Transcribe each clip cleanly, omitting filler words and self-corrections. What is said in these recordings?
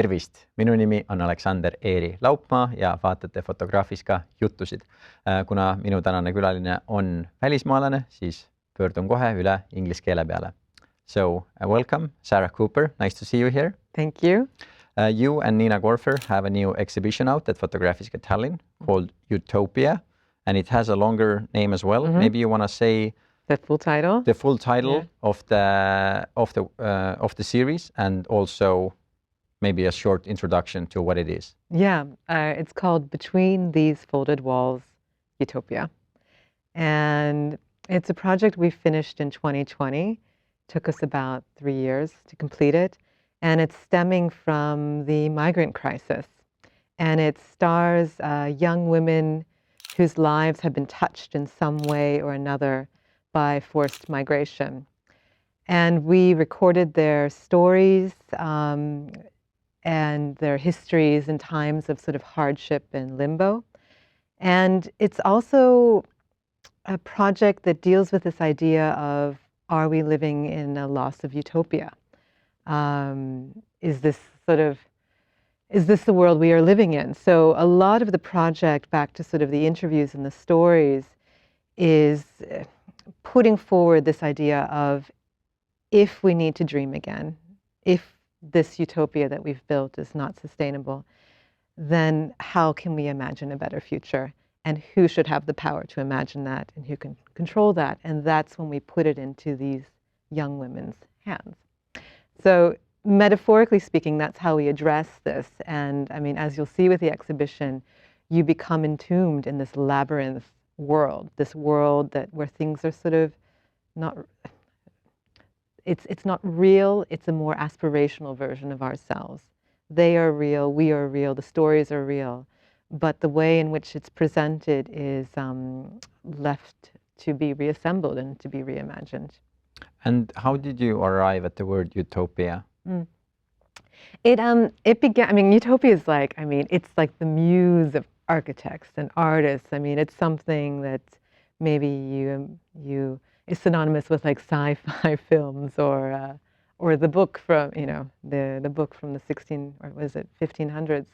Tervist! Minu nimi on Aleksander Eeri Laupmaa ja vaatate Fotografiska jutusid. Kuna minu tänane külaline on välismaalane, siis pöördun kohe üle inglise keele peale. So, welcome, Sarah Cooper. Nice to see you here. Thank you. You and Nina Gorfer have a new exhibition out at Fotografiska Tallinn called Utopia, and it has a longer name as well. Maybe you want to say the full title. The full title of the series, and also maybe a short introduction to what it is. Yeah, it's called Between These Folded Walls, Utopia. And it's a project we finished in 2020. Took us about 3 years to complete it. And it's stemming from the migrant crisis. And it stars young women whose lives have been touched in some way or another by forced migration. And we recorded their stories and their histories in times of sort of hardship and limbo. And it's also a project that deals with this idea of, are we living in a loss of utopia? Is this the world we are living in? So a lot of the project, back to sort of the interviews and the stories, is putting forward this idea of, if we need to dream again, if this utopia that we've built is not sustainable, then how can we imagine a better future? And who should have the power to imagine that, and who can control that? And that's when we put it into these young women's hands. So metaphorically speaking, that's how we address this. And I mean, as you'll see with the exhibition, you become entombed in this labyrinth world, this world where things are sort of not, it's not real, it's a more aspirational version of ourselves. They are real, we are real, the stories are real, but the way in which it's presented is left to be reassembled and to be reimagined. And how did you arrive at the word utopia? It began, I mean, utopia is like, I mean, it's like the muse of architects and artists. I mean, it's something that maybe you is synonymous with like sci-fi films or the book from, you know, the book from the 1500s.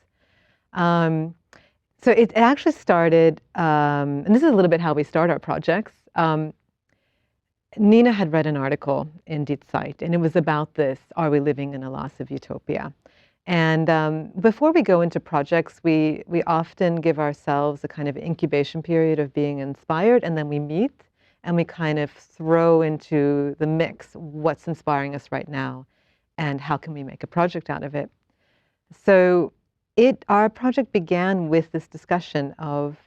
So it actually started, and this is a little bit how we start our projects. Nina had read an article in Die Zeit, and it was about this, are we living in a loss of utopia? And before we go into projects, we often give ourselves a kind of incubation period of being inspired, and then we meet, and we kind of throw into the mix what's inspiring us right now, and how can we make a project out of it. So our project began with this discussion of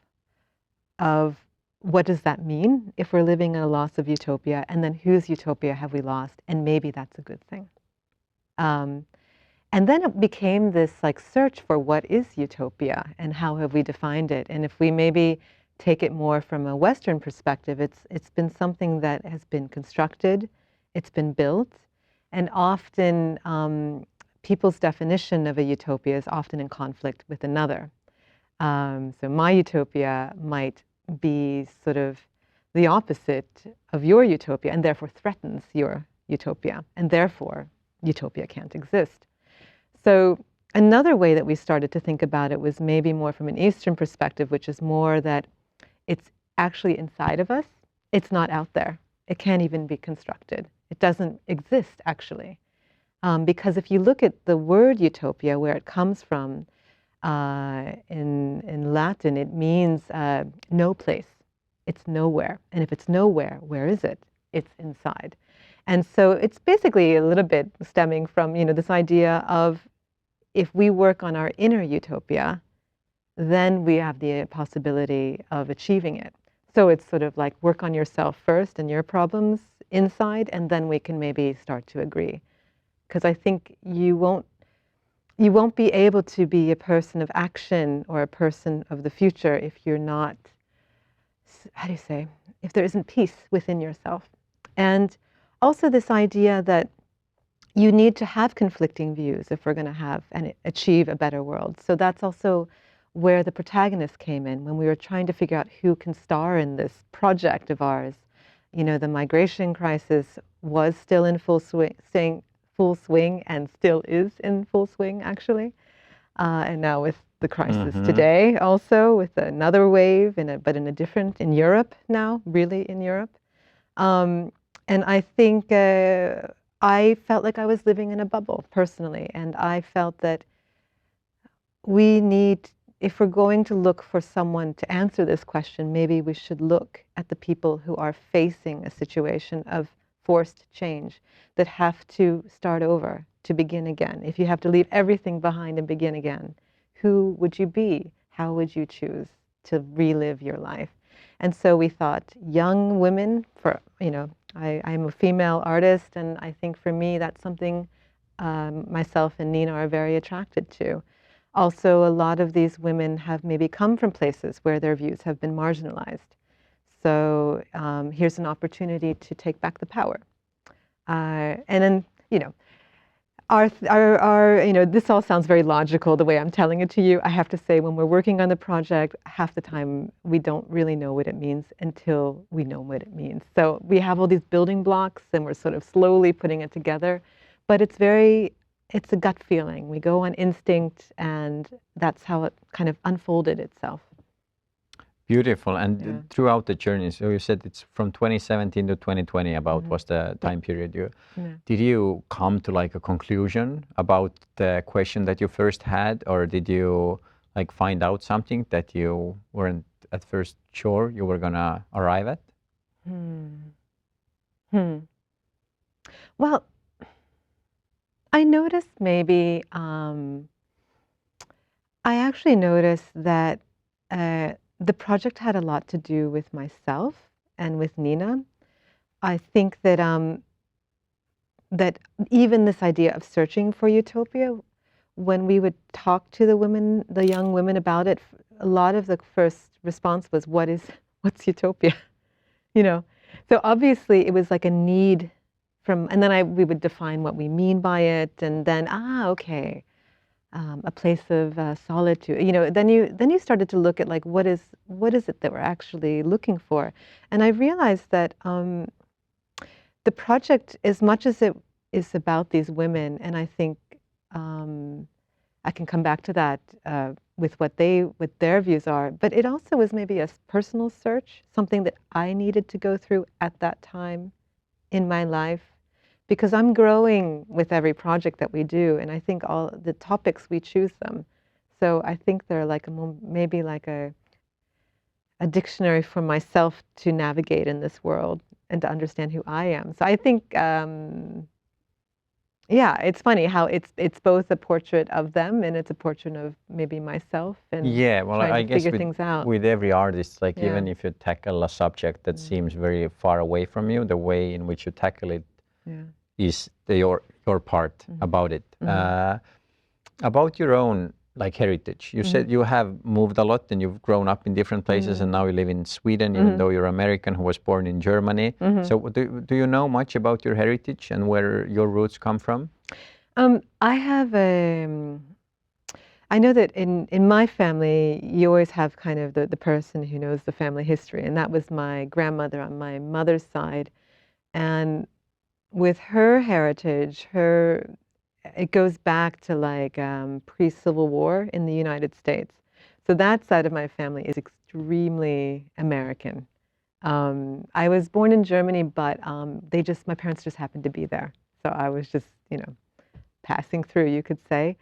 what does that mean if we're living in a loss of utopia, and then whose utopia have we lost, and maybe that's a good thing. And then it became this like search for what is utopia and how have we defined it. And if we maybe take it more from a Western perspective, it's been something that has been constructed, it's been built, and often people's definition of a utopia is often in conflict with another. So my utopia might be sort of the opposite of your utopia, and therefore threatens your utopia, and therefore utopia can't exist. So another way that we started to think about it was maybe more from an Eastern perspective, which is more that it's actually inside of us. It's not out there. It can't even be constructed. It doesn't exist, actually. Because if you look at the word utopia, where it comes from, in Latin, it means no place. It's nowhere. And if it's nowhere, where is it? It's inside. And so it's basically a little bit stemming from, you know, this idea of, if we work on our inner utopia, then we have the possibility of achieving it. So it's sort of like work on yourself first and your problems inside, and then we can maybe start to agree. Because I think you won't be able to be a person of action or a person of the future if you're not, how do you say, if there isn't peace within yourself. And also this idea that you need to have conflicting views if we're going to have and achieve a better world. So that's also where the protagonist came in, when we were trying to figure out who can star in this project of ours. You know, the migration crisis was still in full full swing and still is in full swing, actually. And now with the crisis today, also with another wave, but in a different, in Europe now, really in Europe. And I think I felt like I was living in a bubble personally, and I felt that we need, if we're going to look for someone to answer this question, maybe we should look at the people who are facing a situation of forced change, that have to start over, to begin again. If you have to leave everything behind and begin again, who would you be? How would you choose to relive your life? And so we thought young women, for, I'm a female artist, and I think for me that's something myself and Nina are very attracted to. Also, a lot of these women have maybe come from places where their views have been marginalized. So here's an opportunity to take back the power. And then, this all sounds very logical the way I'm telling it to you. I have to say, when we're working on the project, half the time we don't really know what it means until we know what it means. So we have all these building blocks and we're sort of slowly putting it together, but it's a gut feeling. We go on instinct, and that's how it kind of unfolded itself. Beautiful. And throughout the journey, so you said it's from 2017 to 2020 about was the time period. Did you come to like a conclusion about the question that you first had, or did you like find out something that you weren't at first sure you were gonna arrive at? Well, I noticed maybe, I actually noticed that the project had a lot to do with myself and with Nina. I think that that even this idea of searching for utopia, when we would talk to the young women about it, a lot of the first response was, "What's utopia?" So obviously it was like a need from, and then we would define what we mean by it, and then okay. A place of solitude. Then you started to look at like what is it that we're actually looking for, and I realized that the project, as much as it is about these women, and I think I can come back to that with what their views are, but it also was maybe a personal search, something that I needed to go through at that time in my life. Because I'm growing with every project that we do, and I think all the topics we choose them. So I think they're like maybe like a dictionary for myself to navigate in this world and to understand who I am. So I think, it's funny how it's both a portrait of them and it's a portrait of maybe myself, and I guess figure things out. With every artist, like even if you tackle a subject that seems very far away from you, the way in which you tackle it is your part about it. About your own like heritage, you said you have moved a lot and you've grown up in different places, and now you live in Sweden, even though you're American who was born in Germany. So do you know much about your heritage and where your roots come from? I have I know that in my family, you always have kind of the person who knows the family history, and that was my grandmother on my mother's side. And with her heritage, it goes back to like pre-Civil War in the United States. So that side of my family is extremely American. I was born in Germany, but my parents just happened to be there. So I was just, passing through, you could say.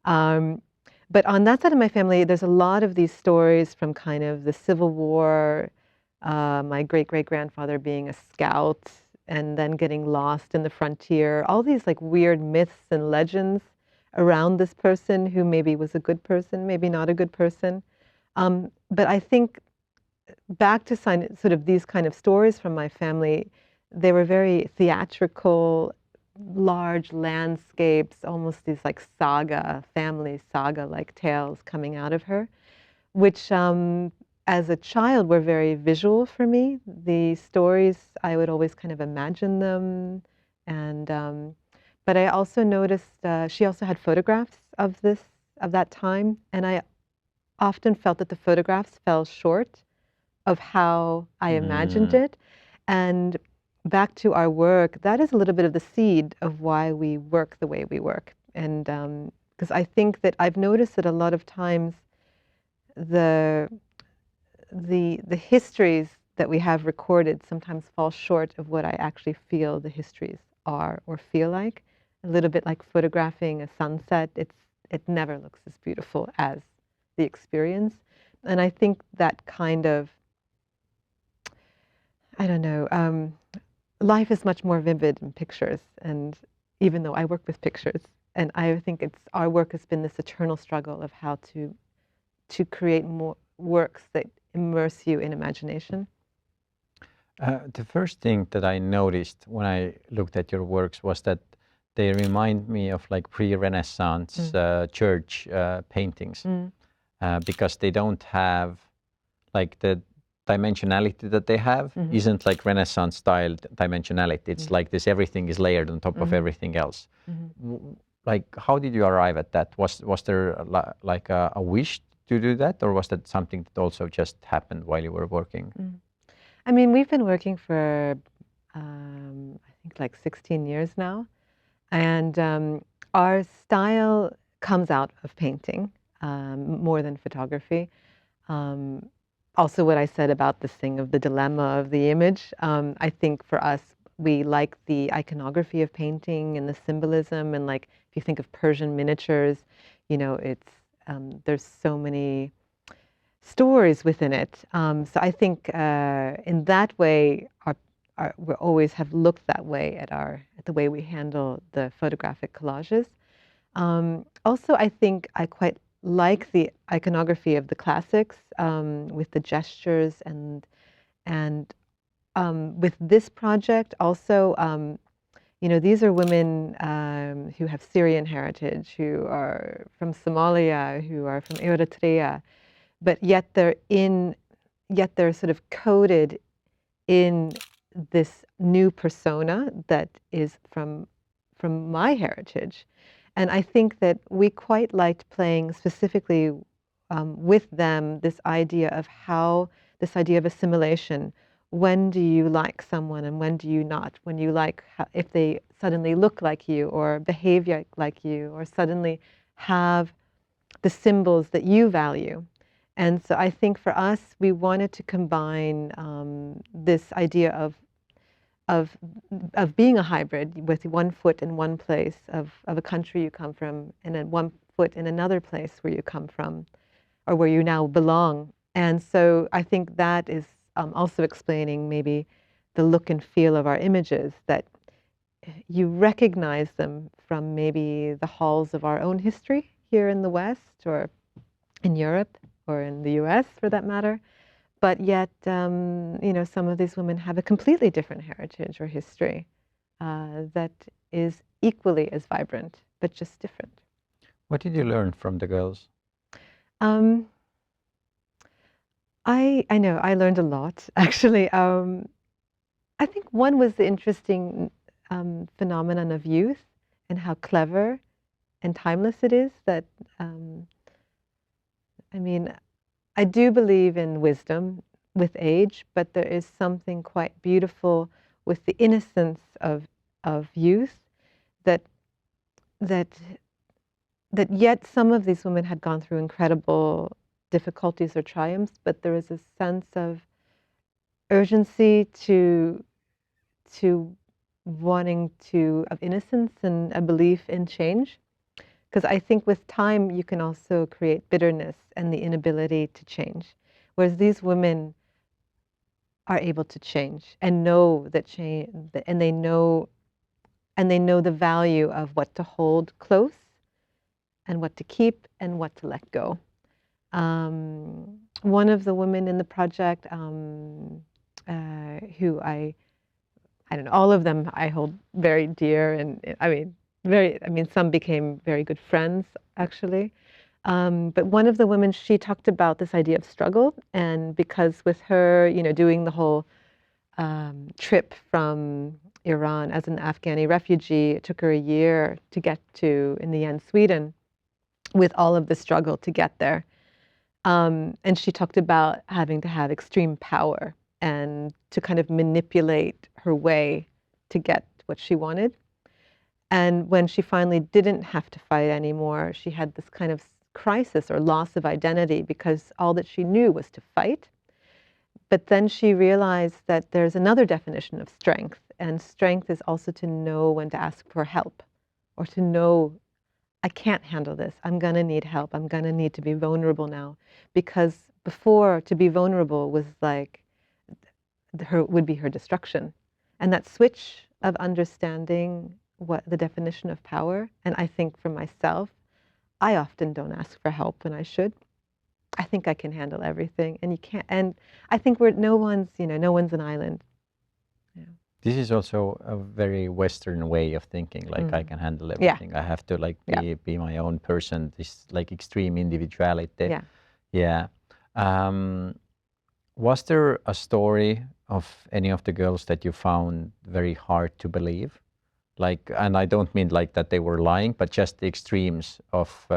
But on that side of my family, there's a lot of these stories from kind of the Civil War, my great-great-grandfather being a scout, and then getting lost in the frontier, all these like weird myths and legends around this person who maybe was a good person, maybe not a good person. But I think back to sort of these kind of stories from my family, they were very theatrical, large landscapes, almost these like family saga-like tales coming out of her, which as a child were very visual for me. The stories, I would always kind of imagine them. And but I also noticed she also had photographs of that time, and I often felt that the photographs fell short of how I imagined it. And back to our work, that is a little bit of the seed of why we work the way we work. And because I think that I've noticed that a lot of times the histories that we have recorded sometimes fall short of what I actually feel the histories are or feel like. A little bit like photographing a sunset. It never looks as beautiful as the experience. And I think that kind of, I don't know, life is much more vivid in pictures. And even though I work with pictures, and I think our work has been this eternal struggle of how to create more works that immerse you in imagination. The first thing that I noticed when I looked at your works was that they remind me of like pre-Renaissance church paintings, because they don't have like the dimensionality that they have isn't like Renaissance style dimensionality. It's like this, everything is layered on top of everything else. Like, how did you arrive at that? Was there like a wish to do that, or was that something that also just happened while you were working? I mean, we've been working for, I think like 16 years now. And our style comes out of painting more than photography. Also what I said about this thing of the dilemma of the image, I think for us, we like the iconography of painting and the symbolism. And like, if you think of Persian miniatures, you know, it's, there's so many stories within it. So I think in that way, we always have looked that way at the way we handle the photographic collages. Also, I think I quite like the iconography of the classics with the gestures and with this project also. You know, these are women who have Syrian heritage, who are from Somalia, who are from Eritrea, but yet they're sort of coded in this new persona that is from my heritage. And I think that we quite liked playing specifically with them this idea of assimilation. When do you like someone and when do you not? When you like, if they suddenly look like you or behave like you or suddenly have the symbols that you value. And so I think for us, we wanted to combine this idea of being a hybrid with one foot in one place of a country you come from and then one foot in another place where you come from or where you now belong. And so I think that is also explaining maybe the look and feel of our images, that you recognize them from maybe the halls of our own history here in the West or in Europe or in the US for that matter. But yet, you know, some of these women have a completely different heritage or history that is equally as vibrant, but just different. What did you learn from the girls? I know, I learned a lot, actually. I think one was the interesting phenomenon of youth and how clever and timeless it is that, I mean, I do believe in wisdom with age, but there is something quite beautiful with the innocence of youth that yet some of these women had gone through incredible difficulties or triumphs, but there is a sense of urgency of innocence and a belief in change. Because I think with time, you can also create bitterness and the inability to change. Whereas these women are able to change and know that change, and they know the value of what to hold close and what to keep and what to let go. One of the women in the project who I don't know, all of them I hold very dear, and some became very good friends, actually. But one of the women, she talked about this idea of struggle, and because with her, you know, doing the whole trip from Iran as an Afghani refugee, it took her a year to get to, in the end, Sweden, with all of the struggle to get there. And she talked about having to have extreme power and to kind of manipulate her way to get what she wanted. And when she finally didn't have to fight anymore, she had this kind of crisis or loss of identity because all that she knew was to fight. But then she realized that there's another definition of strength, and strength is also to know when to ask for help, or to know, I can't handle this, I'm going to need help, I'm going to need to be vulnerable now. Because before, to be vulnerable was like, would be her destruction. And that switch of understanding what the definition of power, and I think for myself, I often don't ask for help when I should. I think I can handle everything, and you can't. And I think no one's an island. Yeah. This is also a very Western way of thinking. Like I can handle everything. I have to like be my own person. This like extreme individuality. Yeah. Was there a story of any of the girls that you found very hard to believe? Like, and I don't mean like that they were lying, but just the extremes of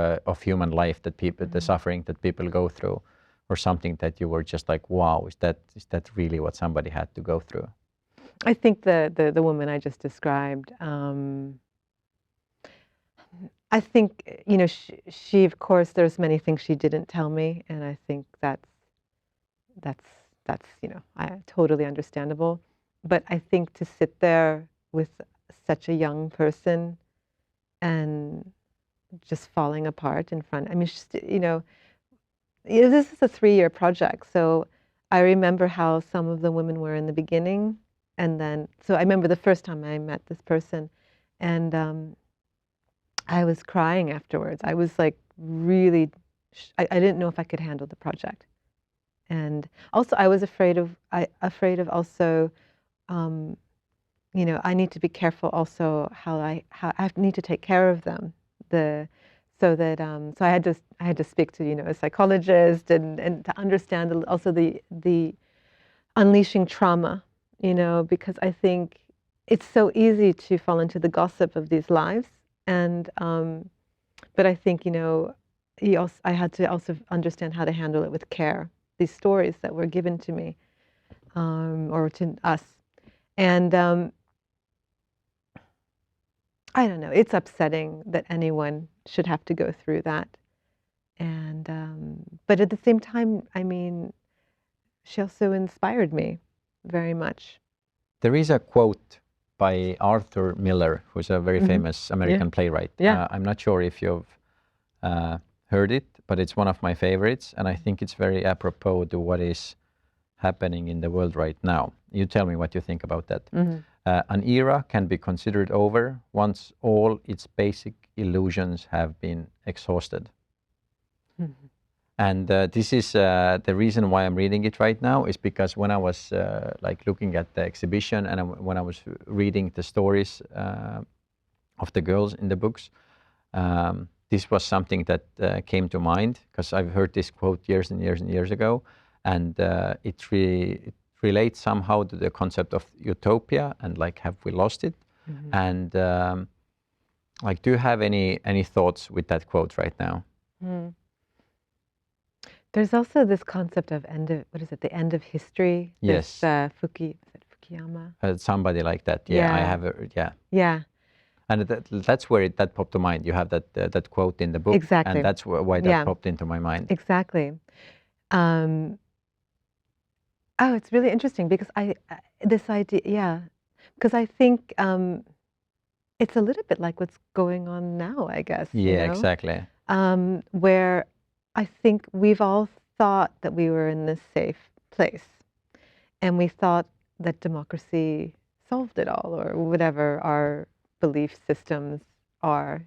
human life that people, the suffering that people go through, or something that you were just like, wow, is that really what somebody had to go through? I think the woman I just described. I think she of course there's many things she didn't tell me, and I think that's totally understandable. But I think to sit there with such a young person and just falling apart in front. I mean, this is a 3-year project. So I remember how some of the women were in the beginning. And then, so I remember the first time I met this person, and I was crying afterwards. I was like really, I didn't know if I could handle the project. And also I was afraid of also, I need to be careful also how I need to take care of them. So I had to speak to a psychologist and to understand also the unleashing trauma, because I think it's so easy to fall into the gossip of these lives, and but I think I had to also understand how to handle it with care. These stories that were given to me or to us, and I don't know. It's upsetting that anyone should have to go through that. And but at the same time, I mean, she also inspired me very much. There is a quote by Arthur Miller, who's a very famous American playwright. I'm not sure if you've heard it, but it's one of my favorites, and I think it's very apropos to what is happening in the world right now. You tell me what you think about that. An era can be considered over once all its basic illusions have been exhausted. And this is the reason why I'm reading it right now, is because when I was like looking at the exhibition and when I was reading the stories of the girls in the books, this was something that came to mind, because I've heard this quote years and years and years ago, and it relates somehow to the concept of utopia and like, have we lost it? And like, do you have any thoughts with that quote right now? There's also this concept of the end of history. Yes. This, Fukuyama? Somebody like that. Yeah, I have. Yeah. And that's where that popped to mind. You have that quote in the book. Exactly. And that's why that popped into my mind. Exactly. Oh, it's really interesting because this idea, because I think it's a little bit like what's going on now, I guess. Yeah, exactly. Where I think we've all thought that we were in this safe place, and we thought that democracy solved it all, or whatever our belief systems are,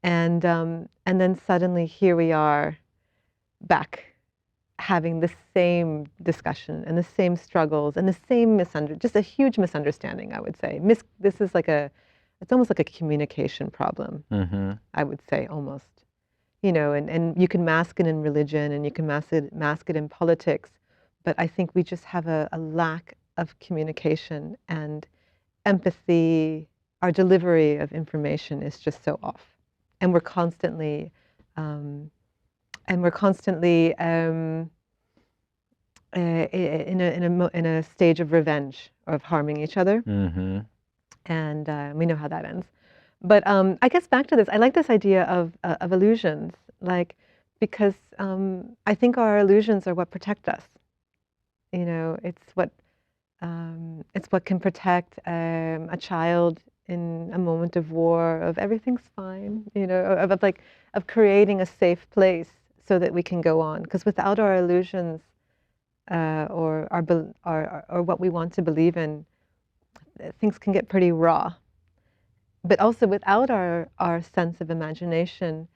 and then suddenly here we are, back, having the same discussion and the same struggles and the same just a huge misunderstanding, I would say. This is like it's almost like a communication problem, I would say, almost. And you can mask it in religion, and you can mask it in politics, but I think we just have a lack of communication and empathy. Our delivery of information is just so off, and we're constantly in a stage of revenge or of harming each other, Mm-hmm. and we know how that ends. But I guess back to this, I like this idea of illusions, like because I think our illusions are what protect us. You know, it's what can protect a child in a moment of war, of everything's fine, you know, of creating a safe place so that we can go on. Because without our illusions or or what we want to believe in, things can get pretty raw. But also without our sense of imagination,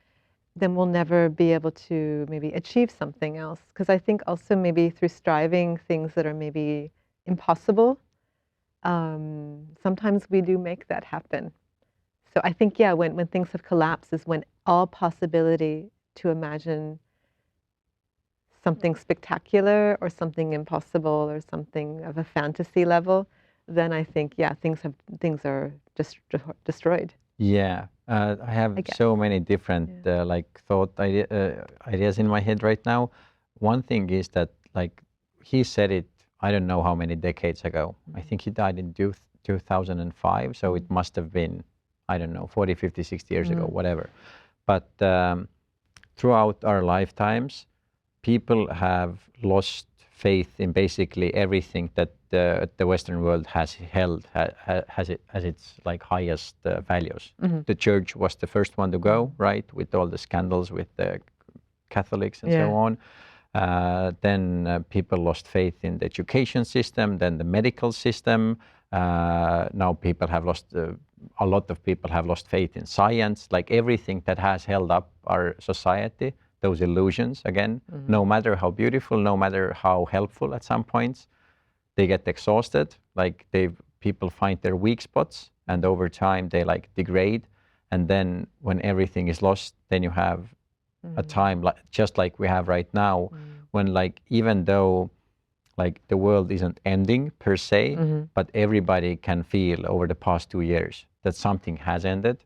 then we'll never be able to maybe achieve something else. Because I think also maybe through striving things that are maybe impossible, sometimes we do make that happen. So I think, yeah, when things have collapsed is when all possibility to imagine something spectacular or something impossible or something of a fantasy level, then I think, yeah, things are just destroyed. Yeah, I have so many different like ideas in my head right now. One thing is that like he said it, I don't know how many decades ago. I think he died in 2005, so it must have been, I don't know, 40, 50, 60 years ago, whatever. But throughout our lifetimes, people have lost faith in basically everything that the Western world has held has it as its like highest values. The church was the first one to go, right, with all the scandals with the Catholics and so on. Then people lost faith in the education system, then the medical system. Now people have lost, a lot of people have lost faith in science, like everything that has held up our society, those illusions again, no matter how beautiful, no matter how helpful at some points, they get exhausted, like people find their weak spots and over time they like degrade. And then when everything is lost, then you have a time just like we have right now, when like even though like the world isn't ending per se, but everybody can feel over the past 2 years that something has ended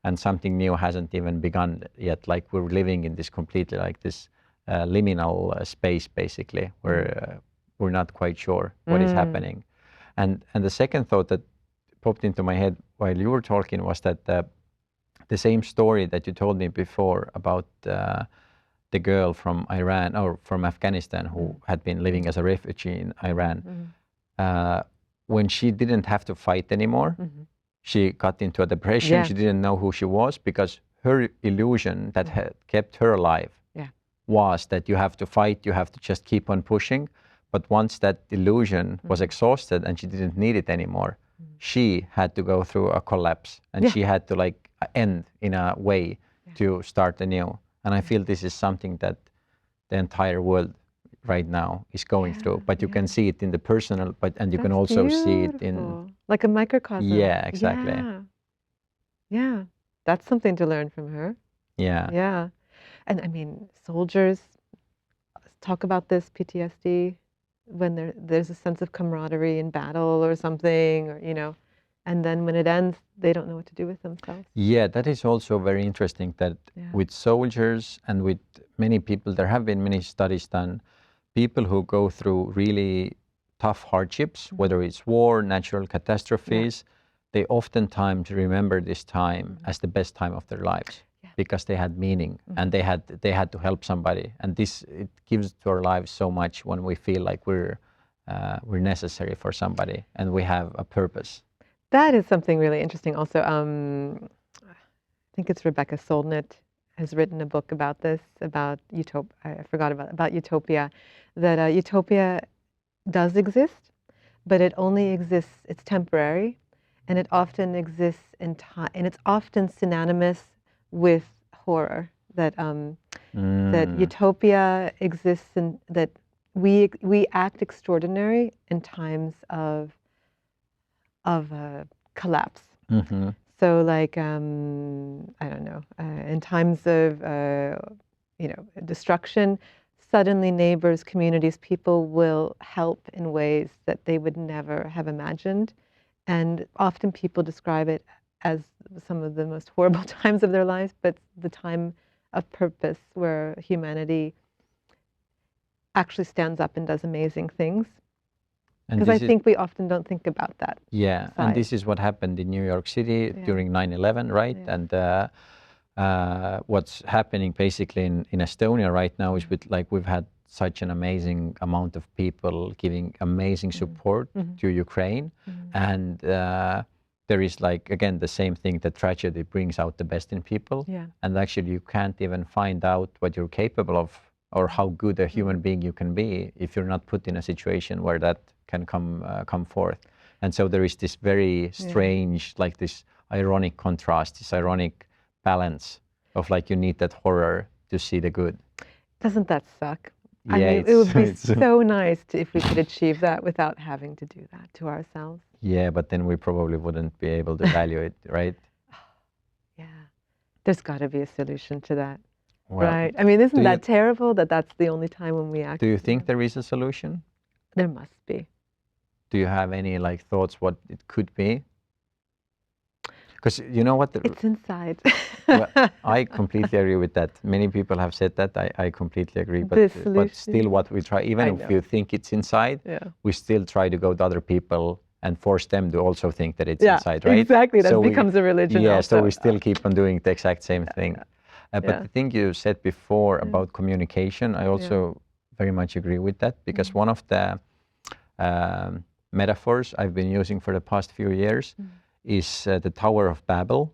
and something new hasn't even begun yet. Like we're living in this completely like this liminal space basically, where we're not quite sure what is happening. And the second thought that popped into my head while you were talking was that the same story that you told me before about the girl from Iran or from Afghanistan who had been living as a refugee in Iran. When she didn't have to fight anymore, she got into a depression. She didn't know who she was because her illusion that had kept her alive was that you have to fight, you have to just keep on pushing. But once that illusion was exhausted and she didn't need it anymore, she had to go through a collapse and she had to like end in a way to start anew. And I feel this is something that the entire world right now is going through, but you can see it in the personal, and you can also see it in like a microcosm. Yeah, exactly. Yeah, that's something to learn from her. Yeah. And I mean, soldiers talk about this PTSD when there's a sense of camaraderie in battle or something, or you know, and then when it ends, they don't know what to do with themselves. Yeah, that is also very interesting that with soldiers and with many people, there have been many studies done, people who go through really tough hardships, whether it's war, natural catastrophes, they oftentimes remember this time as the best time of their lives because they had meaning and they had to help somebody. And it gives to our lives so much when we feel like we're necessary for somebody and we have a purpose. That is something really interesting also. I think it's Rebecca Solnit has written a book about this, about Utopia. I forgot about Utopia, that Utopia does exist, but it only exists, it's temporary, and it often exists in time, and it's often synonymous with horror, that that Utopia exists and that we act extraordinary in times of collapse. So like, I don't know, in times of, destruction, suddenly neighbors, communities, people will help in ways that they would never have imagined. And often people describe it as some of the most horrible times of their lives, but the time of purpose where humanity actually stands up and does amazing things. And Because I think we often don't think about that. Yeah, side. and this is what happened in New York City during 9/11, right? Yeah. And what's happening basically in Estonia right now is we've had such an amazing amount of people giving amazing support to Ukraine, and there is again the same thing, that tragedy brings out the best in people, and actually you can't even find out what you're capable of or how good a human being you can be if you're not put in a situation where that can come forth. And so there is this very strange, this ironic contrast, this ironic balance of you need that horror to see the good. Doesn't that suck? Yeah, I mean, it would be so nice if we could achieve that without having to do that to ourselves. Yeah, but then we probably wouldn't be able to value it, right? Yeah, there's got to be a solution to that. Well, right. I mean, isn't that terrible that that's the only time when we act? Do you think there is a solution? There must be. Do you have any thoughts what it could be? Because you know what? It's inside. Well, I completely agree with that. Many people have said that. I completely agree. But still what we try, even if you think it's inside, we still try to go to other people and force them to also think that it's inside, right? Exactly. That becomes a religion. Yeah, also. So we still keep on doing the exact same thing. But the thing you said before about communication, I also very much agree with that, because one of the metaphors I've been using for the past few years is the Tower of Babel.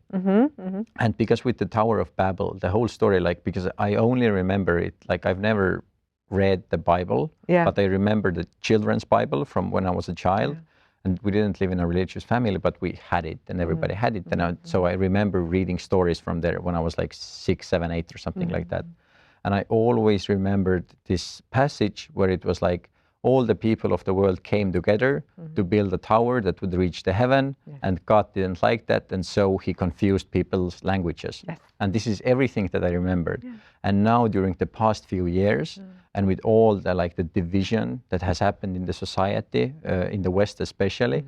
And because with the Tower of Babel, the whole story, because I only remember it, I've never read the Bible, but I remember the children's Bible from when I was a child. And we didn't live in a religious family, but we had it, and everybody had it. And so I remember reading stories from there when I was 6, 7, 8 or something like that. And I always remembered this passage where it was all the people of the world came together to build a tower that would reach the heaven, and God didn't like that, and so he confused people's languages. And this is everything that I remembered. And now during the past few years, and with all the division that has happened in the society, in the West especially,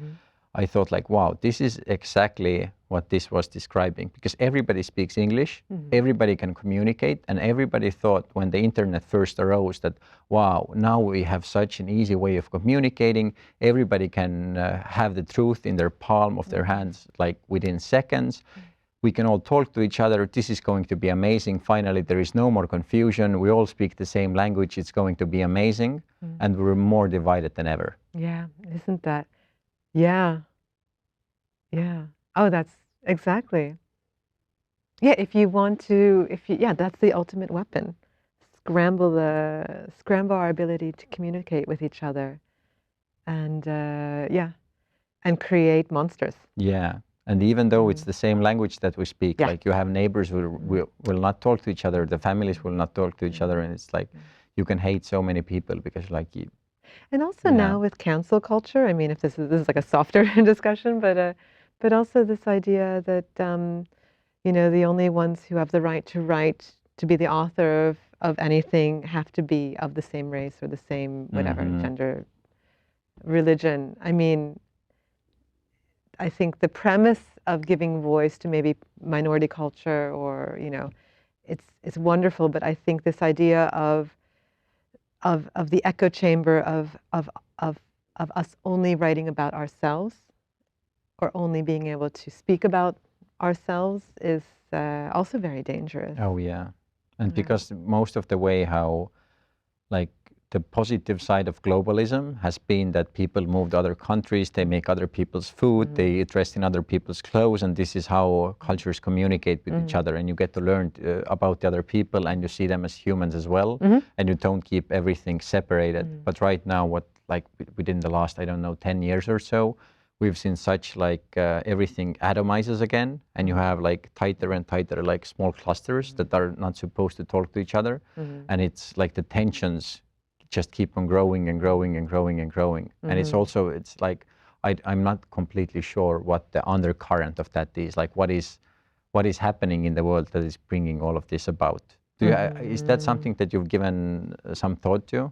I thought wow, this is exactly what this was describing, because everybody speaks English, everybody can communicate, and everybody thought when the internet first arose that, wow, now we have such an easy way of communicating, everybody can have the truth in their palm of their hands within seconds. We can all talk to each other. This is going to be amazing. Finally, there is no more confusion. We all speak the same language. It's going to be amazing. And we're more divided than ever. Yeah, isn't that? Yeah. Yeah. Oh, that's exactly. Yeah, if you want to, that's the ultimate weapon. Scramble our ability to communicate with each other, and and create monsters. Yeah. And even though it's the same language that we speak, you have neighbors who will not talk to each other, the families will not talk to each other, and it's you can hate so many people because And also now with cancel culture, I mean, if this is a softer discussion, but also this idea that the only ones who have the right to write, to be the author of anything, have to be of the same race or the same whatever gender, religion. I mean, I think the premise of giving voice to maybe minority culture, or it's wonderful. But I think this idea of the echo chamber of us only writing about ourselves, or only being able to speak about ourselves, is also very dangerous. Oh yeah, and because most of the way how the positive side of globalism has been that people move to other countries, they make other people's food, they dress in other people's clothes, and this is how cultures communicate with each other, and you get to learn about the other people, and you see them as humans as well, and you don't keep everything separated. But right now, within the last, I don't know, 10 years or so, we've seen such everything atomizes again, and you have tighter and tighter small clusters that are not supposed to talk to each other, and it's the tensions just keep on growing and growing and growing and growing. And it's also, I'm not completely sure what the undercurrent of that is. What is happening in the world that is bringing all of this about? Is that something that you've given some thought to?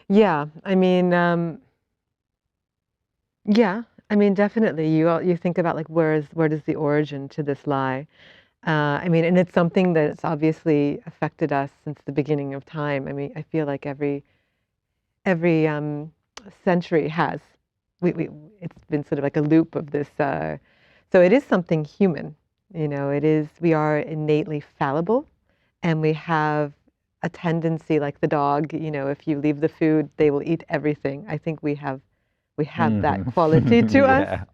Yeah, I mean, definitely. You think about where does the origin to this lie? I mean, and it's something that's obviously affected us since the beginning of time. I mean, I feel like every century has. It's been sort of like a loop of this. So it is something human. You know, it is. We are innately fallible, and we have a tendency, like the dog. You know, if you leave the food, they will eat everything. I think we have that quality to us. Yeah.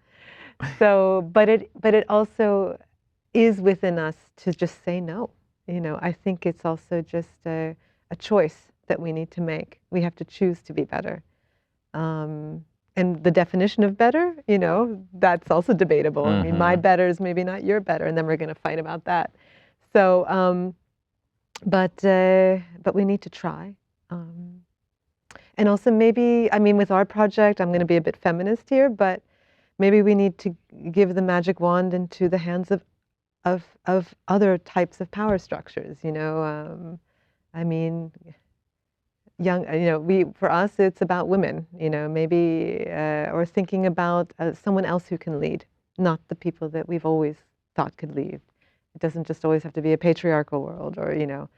So, but it also is within us to just say no. You know, I think it's also just a choice that we need to make. We have to choose to be better. And the definition of better, you know, that's also debatable. I mean, my better is maybe not your better, and then we're going to fight about that. So, but we need to try. And also maybe, I mean, with our project, I'm going to be a bit feminist here, but maybe we need to give the magic wand into the hands of other types of power structures. You know, I mean, for us, it's about women. You know, maybe or thinking about someone else who can lead, not the people that we've always thought could lead. It doesn't just always have to be a patriarchal world, or you know.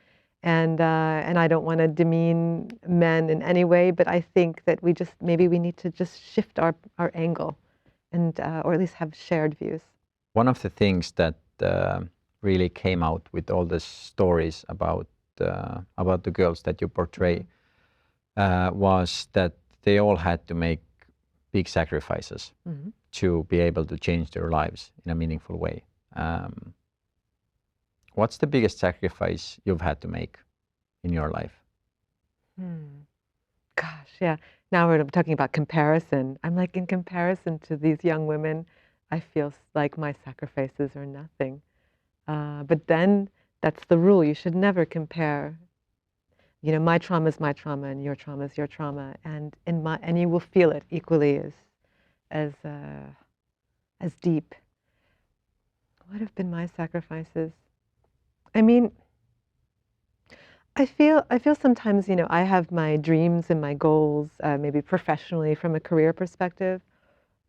And I don't want to demean men in any way, but I think that maybe we need to just shift our angle, and or at least have shared views. One of the things that really came out with all the stories about the girls that you portray was that they all had to make big sacrifices to be able to change their lives in a meaningful way. What's the biggest sacrifice you've had to make in your life? Gosh, yeah. Now we're talking about comparison. I'm like, in comparison to these young women, I feel like my sacrifices are nothing. But then that's the rule. You should never compare. You know, my trauma is my trauma, and your trauma is your trauma, and you will feel it equally as deep. What have been my sacrifices? I mean, I feel sometimes, you know, I have my dreams and my goals, maybe professionally from a career perspective.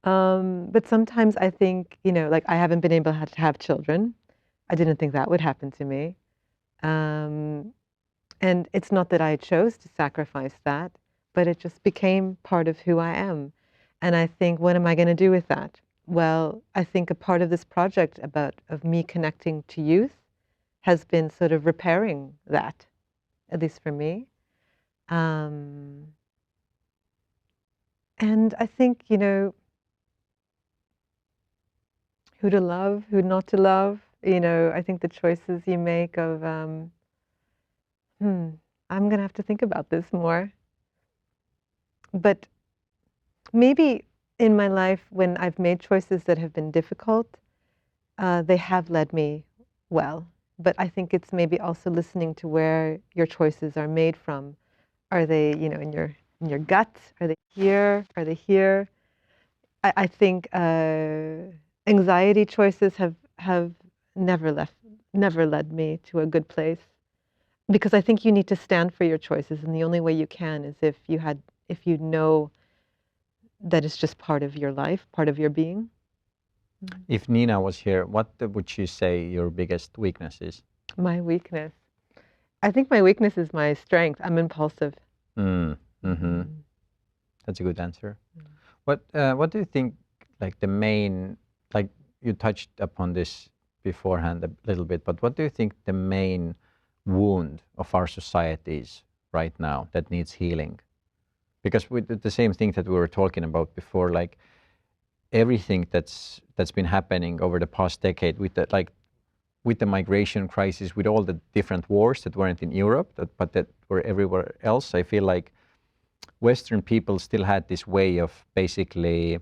But sometimes I think, you know, like I haven't been able to have children. I didn't think that would happen to me. And it's not that I chose to sacrifice that, but it just became part of who I am. And I think, what am I going to do with that? Well, I think a part of this project of me connecting to youth has been sort of repairing that, at least for me. And I think, you know, who to love, who not to love, you know, I think the choices you make of, I'm going to have to think about this more. But maybe in my life, when I've made choices that have been difficult, they have led me well. But I think it's maybe also listening to where your choices are made from. Are they, you know, in your gut? Are they here? Are they here? I think anxiety choices have never led me to a good place, because I think you need to stand for your choices, and the only way you can is if you know that it's just part of your life, part of your being. If Nina was here, what would she say your biggest weakness is? My weakness. I think my weakness is my strength. I'm impulsive. That's a good answer. What do you think, like the main, like you touched upon this beforehand a little bit, but what do you think the main wound of our societies right now that needs healing? Because with the same thing that we were talking about before, like everything that's been happening over the past decade with the migration crisis, with all the different wars that weren't in Europe, but that were everywhere else, I feel like Western people still had this way of basically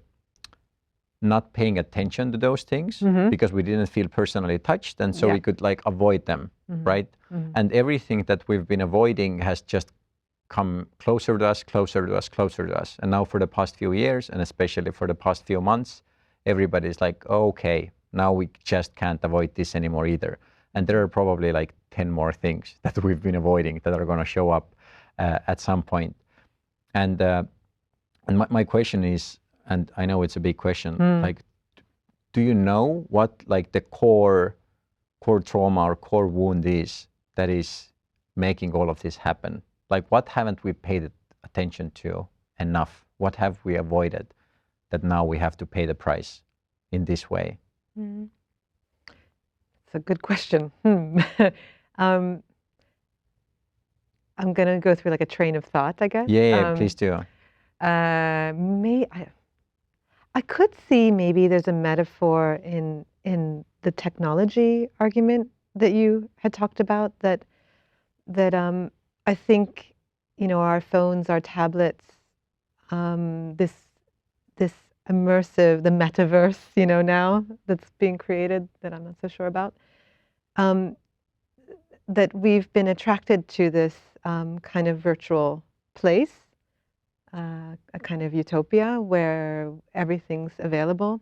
not paying attention to those things because we didn't feel personally touched, and so we could like avoid them, right? And everything that we've been avoiding has just come closer to us, closer to us, closer to us. And now for the past few years, and especially for the past few months, everybody's like, oh, okay, now we just can't avoid this anymore either. And there are probably like 10 more things that we've been avoiding that are going to show up at some point. And my question is, and I know it's a big question, like, do you know what like the core core trauma or core wound is that is making all of this happen? Like, what haven't we paid attention to enough? What have we avoided that now we have to pay the price in this way? Mm. It's a good question. I'm going to go through like a train of thought, I guess. Yeah, please do. I could see maybe there's a metaphor in the technology argument that you had talked about, that I think, our phones, our tablets, this immersive, the metaverse, now that's being created that I'm not so sure about, that we've been attracted to this kind of virtual place, a kind of utopia where everything's available,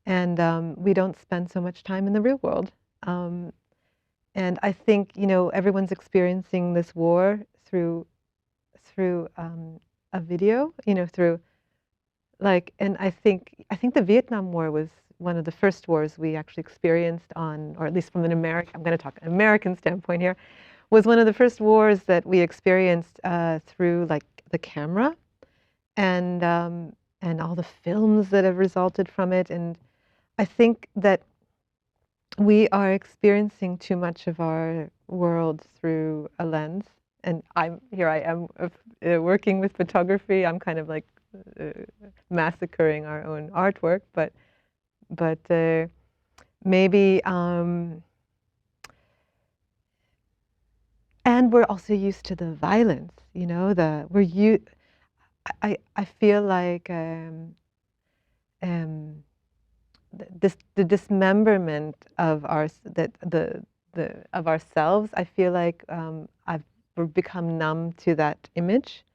and we don't spend so much time in the real world. And I think, everyone's experiencing this war through a video, through and I think the Vietnam War was one of the first wars we actually experienced on, or at least from I'm going to talk an American standpoint here, was one of the first wars that we experienced through like the camera and all the films that have resulted from it. And I think that we are experiencing too much of our world through a lens. And I am working with photography. I'm kind of like massacring our own artwork, but maybe, and we're also used to the violence. I feel like the dismemberment of of ourselves. I feel like we've become numb to that image.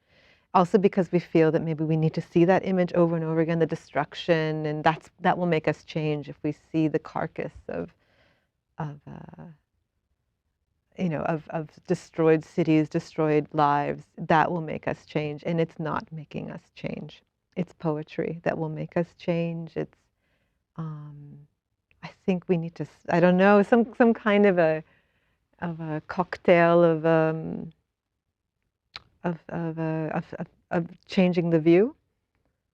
Also because we feel that maybe we need to see that image over and over again, the destruction, and that will make us change if we see the carcass of destroyed cities, destroyed lives. That will make us change, and it's not making us change. It's poetry that will make us change. It's I think we need to, I don't know, some kind of a cocktail of changing the view,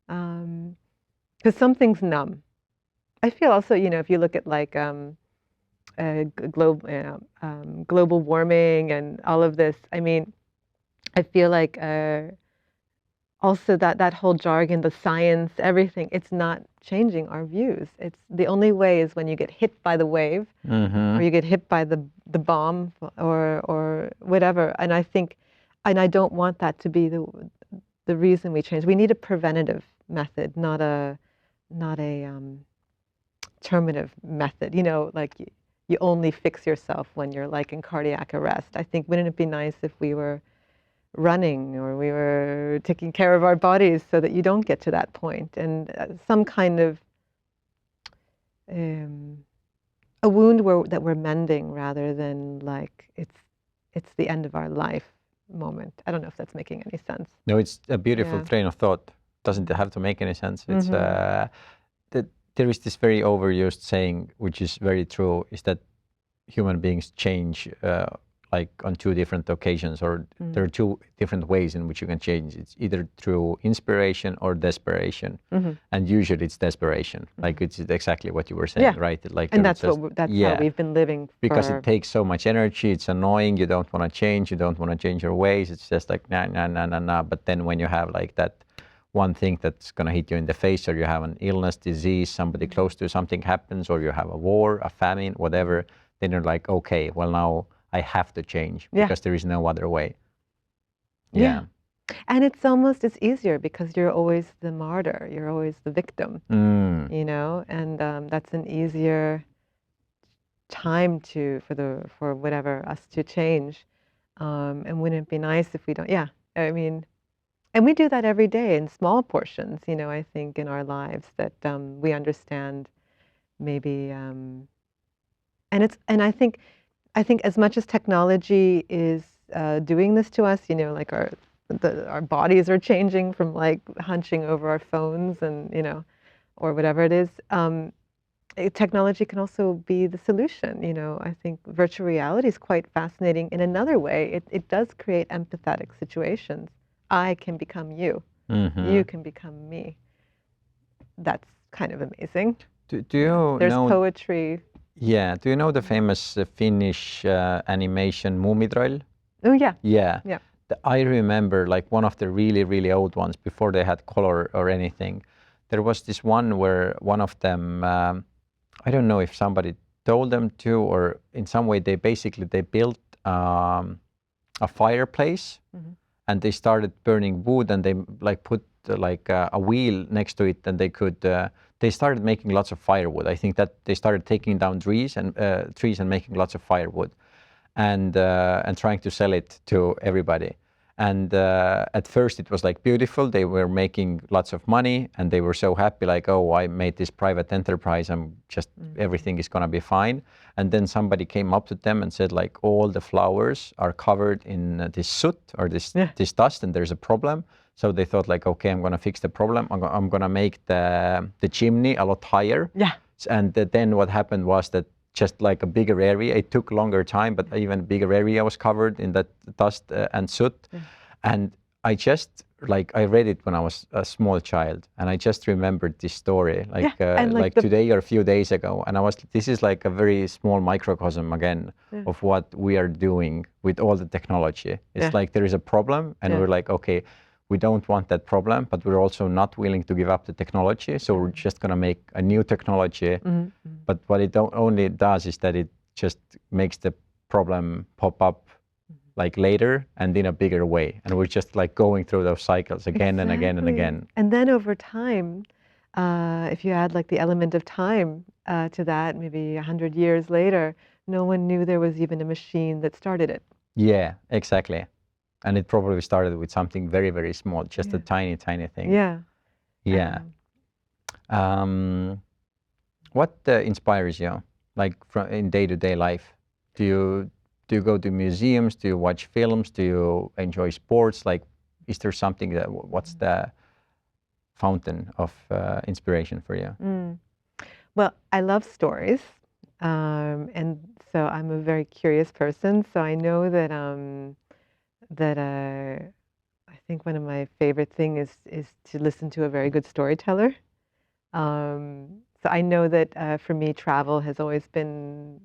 because something's numb. I feel also, if you look at like global warming and all of this, I mean, I feel like also that whole jargon, the science, everything, it's not changing our views. It's the only way is when you get hit by the wave, or you get hit by the bomb or whatever. And I think, and I don't want that to be the reason we change. We need a preventative method, not a terminative method. Like you only fix yourself when you're like in cardiac arrest. I think, wouldn't it be nice if we were running or we were taking care of our bodies so that you don't get to that point, and some kind of a wound that we're mending rather than like it's the end of our life moment. I don't know if that's making any sense. No, it's a beautiful train of thought. Doesn't have to make any sense. It's that there is this very overused saying, which is very true, is that human beings change like on two different occasions, or there are two different ways in which you can change. It's either through inspiration or desperation, and usually it's desperation. Like it's exactly what you were saying, right? Like, and that's how we've been living. Because it takes so much energy. It's annoying. You don't want to change. You don't want to change your ways. It's just like nah. But then when you have like that one thing that's going to hit you in the face, or you have an illness, disease, somebody close to something happens, or you have a war, a famine, whatever, then you're like, okay, well now I have to change because there is no other way. Yeah. And it's easier because you're always the martyr, you're always the victim, and that's an easier time for whatever us to change. And wouldn't it be nice if we don't? Yeah, I mean, and we do that every day in small portions, I think in our lives that we understand maybe, and I think as much as technology is doing this to us, like our bodies are changing from like hunching over our phones and, or whatever it is, technology can also be the solution. You know, I think virtual reality is quite fascinating in another way. It does create empathetic situations. I can become you. You can become me. That's kind of amazing. Do you There's know? poetry. Yeah. Do you know the famous Finnish animation Muumitroll? Oh yeah. Yeah. Yeah. I remember like one of the really, really old ones before they had color or anything. There was this one where one of them, I don't know if somebody told them to, or in some way they built a fireplace, and they started burning wood, and they like put like a wheel next to it, and they started making lots of firewood. I think that they started taking down trees and making lots of firewood, and trying to sell it to everybody. And at first it was like beautiful. They were making lots of money, and they were so happy, like, oh, I made this private enterprise. I'm just everything is gonna be fine. And then somebody came up to them and said, like, all the flowers are covered in this soot or this dust, and there's a problem. So they thought, like, okay, I'm gonna fix the problem. I'm gonna make the chimney a lot higher. Yeah. And then what happened was that just like a bigger area. It took longer time, but even bigger area was covered in that dust and soot. And I read it when I was a small child, and I just remembered this story like today or a few days ago. And this is like a very small microcosm again of what we are doing with all the technology. It's like there is a problem, and we're like, okay, we don't want that problem, but we're also not willing to give up the technology. So we're just going to make a new technology. But what it only does is that it just makes the problem pop up like later and in a bigger way. And we're just like going through those cycles again and again and again. And then over time, if you add like the element of time to that, maybe 100 years later, no one knew there was even a machine that started it. Yeah, exactly. And it probably started with something very, very small, just a tiny, tiny thing. Yeah. Yeah. What inspires you, like in day-to-day life? Do you go to museums? Do you watch films? Do you enjoy sports? Like, is there something what's the fountain of inspiration for you? Well, I love stories, and so I'm a very curious person. So I know that I think one of my favorite things is to listen to a very good storyteller. So I know that for me, travel has always been,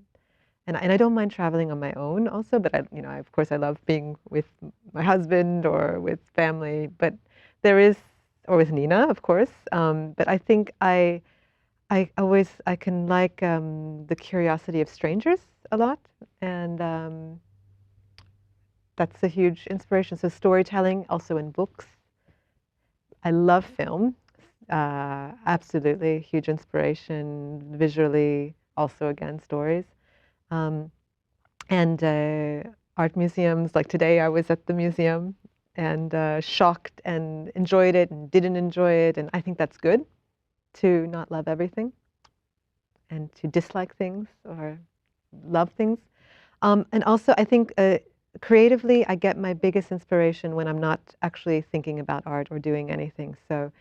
and I don't mind traveling on my own also, but of course I love being with my husband or with family, but or with Nina, of course. But I think I can like the curiosity of strangers a lot, and that's a huge inspiration. So storytelling, also in books. I love film, absolutely huge inspiration visually. Also, again, stories, and art museums. Like today, I was at the museum and shocked and enjoyed it and didn't enjoy it, and I think that's good to not love everything and to dislike things or love things. And also, I think creatively, I get my biggest inspiration when I'm not actually thinking about art or doing anything. So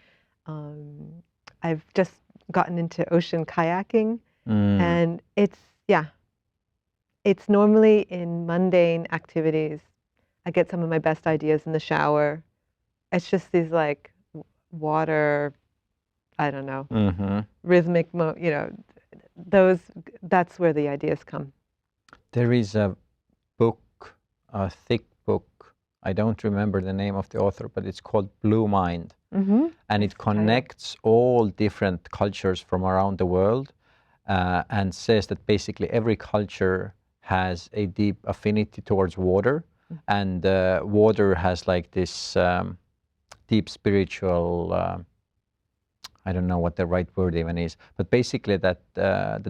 I've just gotten into ocean kayaking, and it's normally in mundane activities. I get some of my best ideas in the shower. It's just these like water, I don't know, rhythmic, that's where the ideas come. There is a book, a thick book. I don't remember the name of the author, but it's called Blue Mind. And it connects all different cultures from around the world and says that basically every culture has a deep affinity towards water. And water has like this deep spiritual, I don't know what the right word even is, but basically that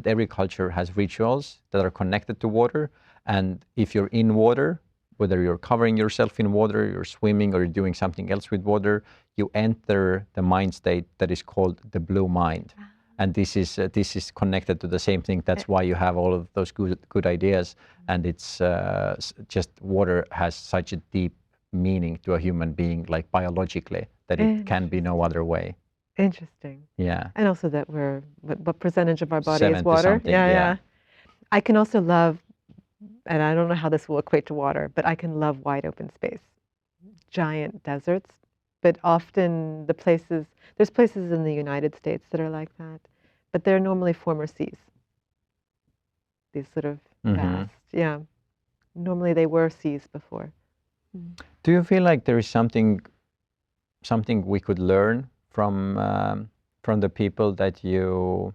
every culture has rituals that are connected to water. And if you're in water, whether you're covering yourself in water, you're swimming, or you're doing something else with water, you enter the mind state that is called the blue mind. And this is connected to the same thing. That's why you have all of those good ideas. And it's just water has such a deep meaning to a human being, like biologically, that it can be no other way. Interesting. Yeah. And also that what percentage of our body is 70 water? something, yeah. I can also love, and I don't know how this will equate to water, but I can love wide open space, giant deserts. But often there's places in the United States that are like that, but they're normally former seas. These sort of vast, yeah. Normally they were seas before. Do you feel like there is something we could learn from the people that you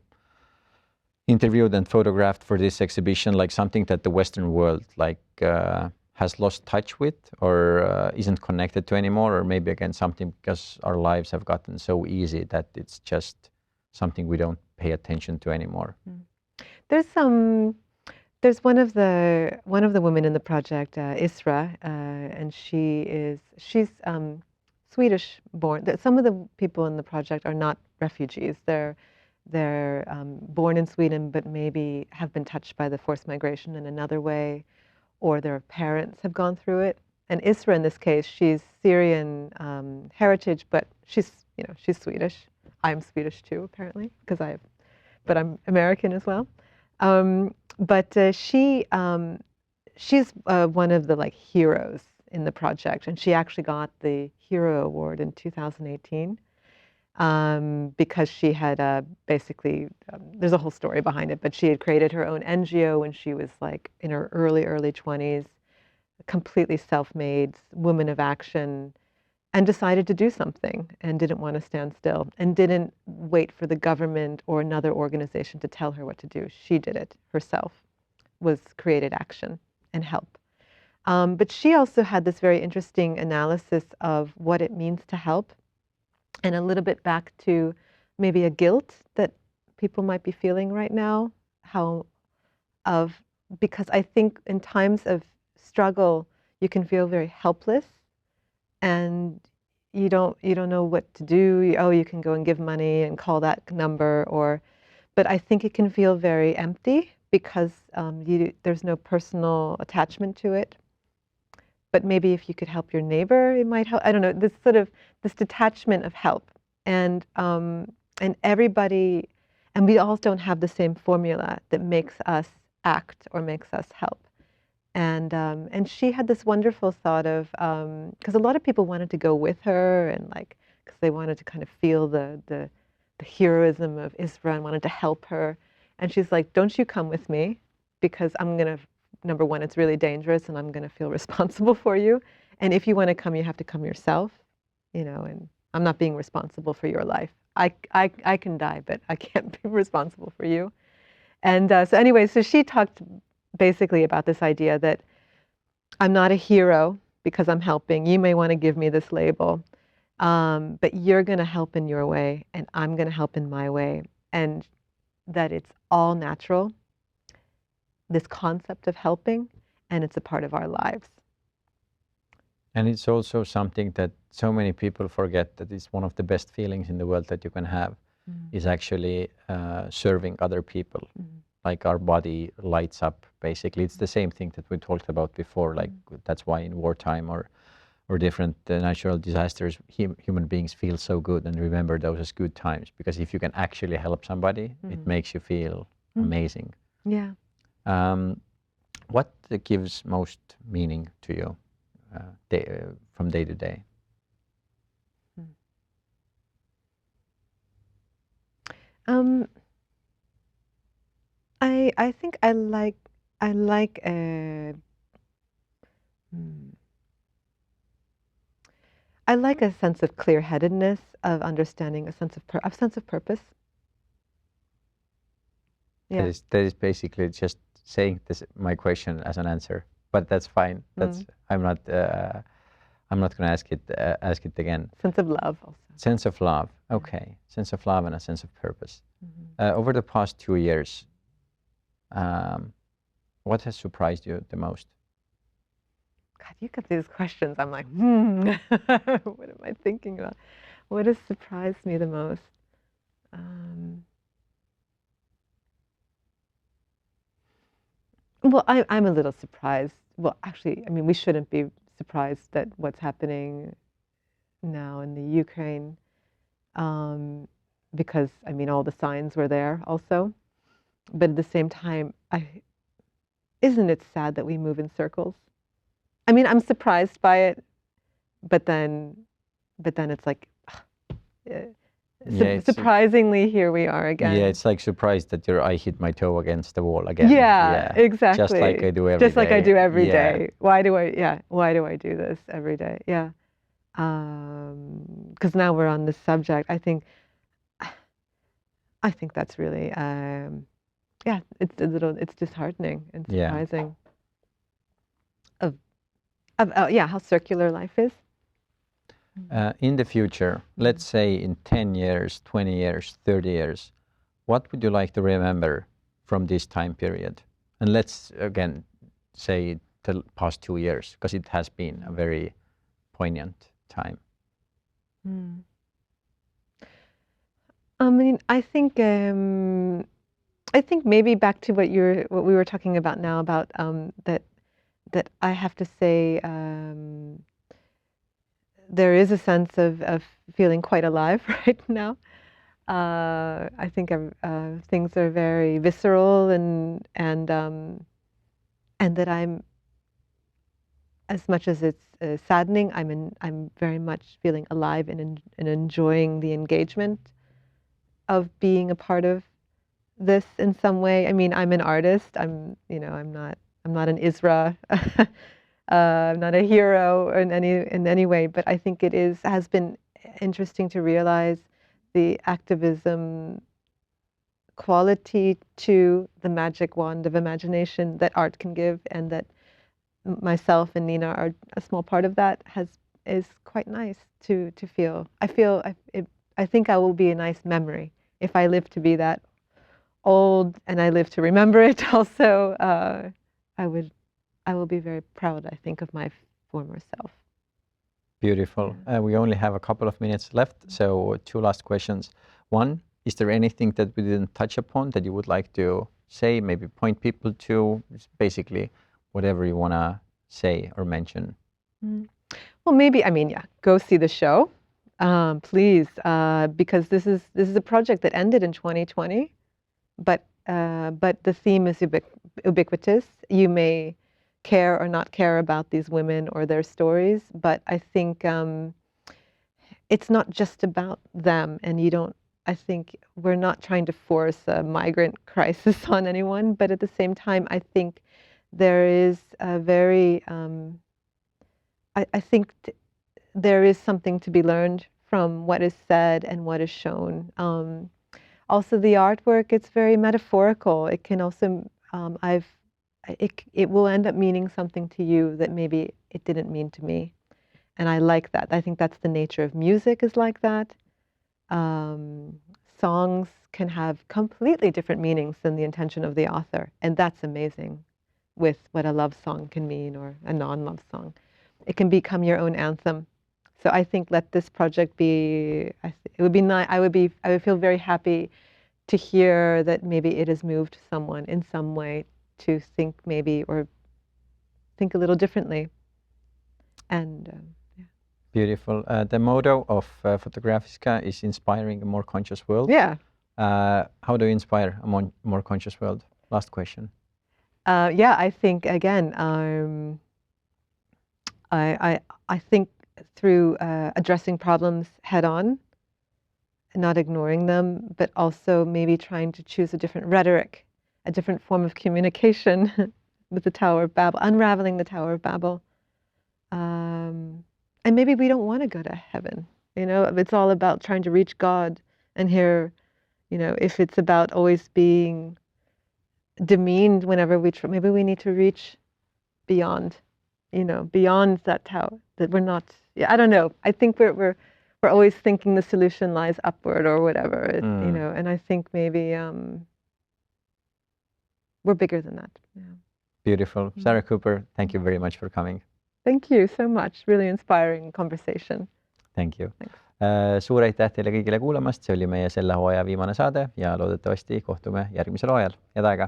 interviewed and photographed for this exhibition, like something that the Western world has lost touch with or isn't connected to anymore, or maybe again something because our lives have gotten so easy that it's just something we don't pay attention to anymore? There's one of the women in the project, Isra, and she's Swedish born. Some of the people in the project are not refugees. They're born in Sweden, but maybe have been touched by the forced migration in another way, or their parents have gone through it. And Isra, in this case, she's Syrian heritage, but she's Swedish. I'm Swedish too, apparently, but I'm American as well. She's one of the heroes in the project, and she actually got the Hero Award in 2018 because she had basically, there's a whole story behind it, but she had created her own NGO when she was in her early 20s, completely self-made woman of action, and decided to do something and didn't want to stand still and didn't wait for the government or another organization to tell her what to do. She did it herself, created action and help. But she also had this very interesting analysis of what it means to help, and a little bit back to maybe a guilt that people might be feeling right now, because I think in times of struggle, you can feel very helpless and you don't know what to do. You can go and give money and call that number, but I think it can feel very empty because there's no personal attachment to it. But maybe if you could help your neighbor, it might help. I don't know, this detachment of help, and everybody, and we all don't have the same formula that makes us act or makes us help. And she had this wonderful thought of, because a lot of people wanted to go with her, and because they wanted to kind of feel the heroism of Isra and wanted to help her. And she's like, don't you come with me, because I'm going to, number one, it's really dangerous and I'm going to feel responsible for you. And if you want to come, you have to come yourself, and I'm not being responsible for your life. I can die, but I can't be responsible for you. And so she talked basically about this idea that I'm not a hero because I'm helping. You may want to give me this label, but you're going to help in your way and I'm going to help in my way. And that it's all natural, this concept of helping, and it's a part of our lives. And it's also something that so many people forget, that is one of the best feelings in the world that you can have, is actually serving other people. Like our body lights up, basically. It's the same thing that we talked about before, that's why in wartime or different natural disasters, human beings feel so good and remember those as good times, because if you can actually help somebody, it makes you feel amazing. Yeah. What gives most meaning to you from day to day? I think I like a sense of clear-headedness, of understanding, a sense of purpose. Yeah. That is basically just saying my question as an answer, but that's fine. I'm not going to ask it again. Sense of love also. Sense of love. Okay. Sense of love and a sense of purpose. Over the past 2 years, what has surprised you the most? God, you get these questions. I'm like, what am I thinking about? What has surprised me the most? Well, I'm a little surprised. Well, actually, I mean, we shouldn't be surprised at what's happening now in the Ukraine. because I mean all the signs were there also. But at the same time, isn't it sad that we move in circles? I mean, I'm surprised by it, but then it's like, surprisingly, here we are again. Yeah, it's like surprised that I hit my toe against the wall again. Yeah, exactly. Just like I do every day. Just like I do every day. Why do I do this every day? Yeah. Because now we're on this subject. I think that's really, it's disheartening and surprising of how circular life is. In the future, let's say in 10 years, 20 years, 30 years, what would you like to remember from this time period? And let's again say the past 2 years, because it has been a very poignant time. I mean, I think maybe back to what we were talking about now about that I have to say there is a sense of feeling quite alive right now. I think things are very visceral and that I'm, as much as it's saddening, I'm very much feeling alive and enjoying the engagement of being a part of this in some way. I mean, I'm an artist. I'm not an Isra. I'm not a hero in any way, but I think it has been interesting to realize the activism quality to the magic wand of imagination that art can give, and that myself and Nina are a small part of that is quite nice to feel. I think I will be a nice memory if I live to be that old and I live to remember it. Also, I will be very proud, I think, of my former self. Beautiful. We only have a couple of minutes left, so 2 last questions. One, is there anything that we didn't touch upon that you would like to say, maybe point people to, basically whatever you want to say or mention? Well, maybe, I mean, go see the show, please, because this is a project that ended in 2020, but the theme is ubiquitous. You may care or not care about these women or their stories, but I think it's not just about them, and I think we're not trying to force a migrant crisis on anyone, but at the same time, I think there is a very, I think there is something to be learned from what is said and what is shown. Also, the artwork, it's very metaphorical. It can also, it will end up meaning something to you that maybe it didn't mean to me. And I like that. I think that's the nature of music, is like that. Songs can have completely different meanings than the intention of the author. And that's amazing with what a love song can mean, or a non-love song. It can become your own anthem. So I think let this project be, it would be nice, I would feel very happy to hear that maybe it has moved someone in some way to think maybe, or think a little differently. And yeah. Beautiful. The motto of Fotografiska is inspiring a more conscious world. Yeah. How do you inspire a more conscious world? Last question. Yeah, I think, again, I think through addressing problems head on, not ignoring them, but also maybe trying to choose a different rhetoric, a different form of communication with the Tower of Babel, unraveling the Tower of Babel. And maybe we don't want to go to heaven. It's all about trying to reach God. And here, if it's about always being demeaned whenever maybe we need to reach beyond, beyond that tower, that we're not, I don't know. I think we're always thinking the solution lies upward or whatever, and I think maybe we're bigger than that. Yeah. Beautiful. Sarah Cooper, thank you very much for coming. Thank you so much. Really inspiring conversation. Thank you. Suur aitäh teile kõigile kuulamast, see oli meie selle hooaja viimane saade ja loodetavasti kohtume järgmisel hooajal. Head aega!